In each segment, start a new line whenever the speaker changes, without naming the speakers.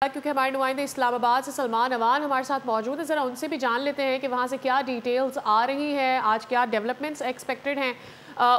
क्योंकि हमारे नुमाइंदे इस्लामाबाद से सलमान अवान हमारे साथ मौजूद है, ज़रा उनसे भी जान लेते हैं कि वहाँ से क्या डिटेल्स आ रही हैं, आज क्या डेवलपमेंट्स एक्सपेक्टेड हैं।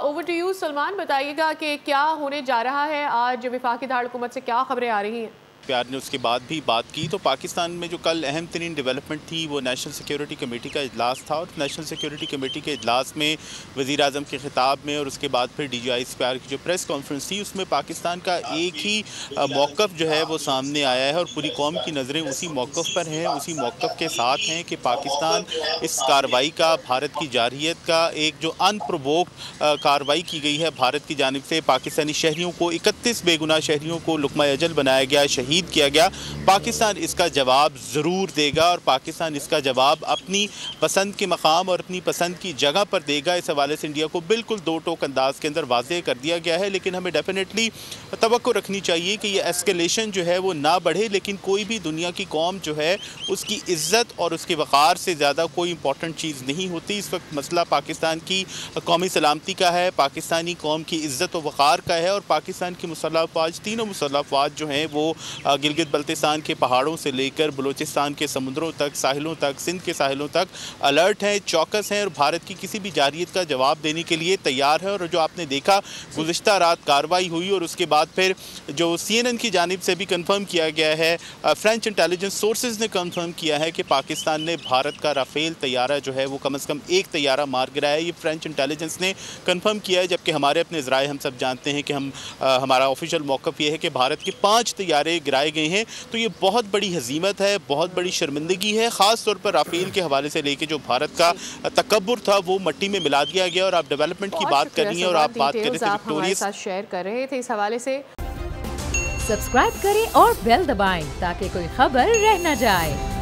ओवर टू यू सलमान, बताइएगा कि क्या होने जा रहा है आज, वफाकी दारुल-हुकूमत से क्या खबरें आ रही हैं।
प्यार ने उसके बाद भी बात की तो पाकिस्तान में जो कल अहम तरीन डेवलपमेंट थी वो नेशनल सिक्योरिटी कमेटी का इजलास था और नेशनल सिक्योरिटी कमेटी के इजलास में वज़ीर आज़म के खिताब में और उसके बाद फिर DGI की जो प्रेस कॉन्फ्रेंस थी उसमें पाकिस्तान का एक ही मौक़िफ़ जो है वो सामने आया है और पूरी कौम की नज़रें उसी मौक़िफ़ पर हैं, उसी मौक़िफ़ के साथ हैं कि पाकिस्तान इस कार्रवाई का, भारत की जारहियत का एक जो अनप्रोवोक्ड कार्रवाई की गई है भारत की जानिब से, पाकिस्तानी शहरियों को 31 बेगुनाह शहरियों को लुक़मा अजल बनाया गया, शहीद किया गया। पाकिस्तान इसका जवाब ज़रूर देगा और पाकिस्तान इसका जवाब अपनी पसंद के मकाम और अपनी पसंद की जगह पर देगा। इस हवाले से इंडिया को बिल्कुल दो टोक अंदाज के अंदर वाज़ेह कर दिया गया है, लेकिन हमें डेफिनेटली तवक्को रखनी चाहिए कि ये एस्केलेशन जो है वो ना बढ़े, लेकिन कोई भी दुनिया की कौम जो है उसकी इज़्ज़त और उसके वक़ार से ज़्यादा कोई इंपॉर्टेंट चीज़ नहीं होती। इस वक्त मसला पाकिस्तान की कौमी सलामती का है, पाकिस्तानी कौम की इज़्ज़त और वक़ार का है और पाकिस्तान की मुसल्लह अफ़वाज, तीनों मुसल्लह अफ़वाज जो हैं वो गिलगित बल्तिस्तान के पहाड़ों से लेकर बलूचिस्तान के समुद्रों तक, साहिलों तक, सिंध के साहिलों तक अलर्ट हैं, चौकस हैं और भारत की किसी भी जारहियत का जवाब देने के लिए तैयार है। और जो आपने देखा गुज़िश्ता रात कार्रवाई हुई और उसके बाद फिर जो CNN की जानिब से भी कन्फर्म किया गया है, फ्रेंच इंटेलिजेंस सोर्सेज ने कन्फर्म किया है कि पाकिस्तान ने भारत का राफेल तैयारा जो है वो कम से कम एक तैयारा मार गिराया है। ये फ्रेंच इंटेलिजेंस ने कन्फर्म किया है, जबकि हमारे अपने ज़राए हम सब जानते हैं कि हमारा ऑफिशियल मौक़िफ़ ये है कि भारत के 5 तैयारे गिराए गए हैं। तो ये बहुत बड़ी हज़ीमत है, बहुत बड़ी शर्मिंदगी है, ख़ास तौर पर राफेल के हवाले से लेके जो भारत का तकब्बुर था वो मिट्टी में मिला दिया गया। और आप डेवलपमेंट की बात कर रही हैं और आप बात कर रहे थे विक्टोरियस,
साथ शेयर कर रहे थे इस हवाले से।
सब्सक्राइब करें और बेल दबाएं ताकि कोई खबर रह न जाए।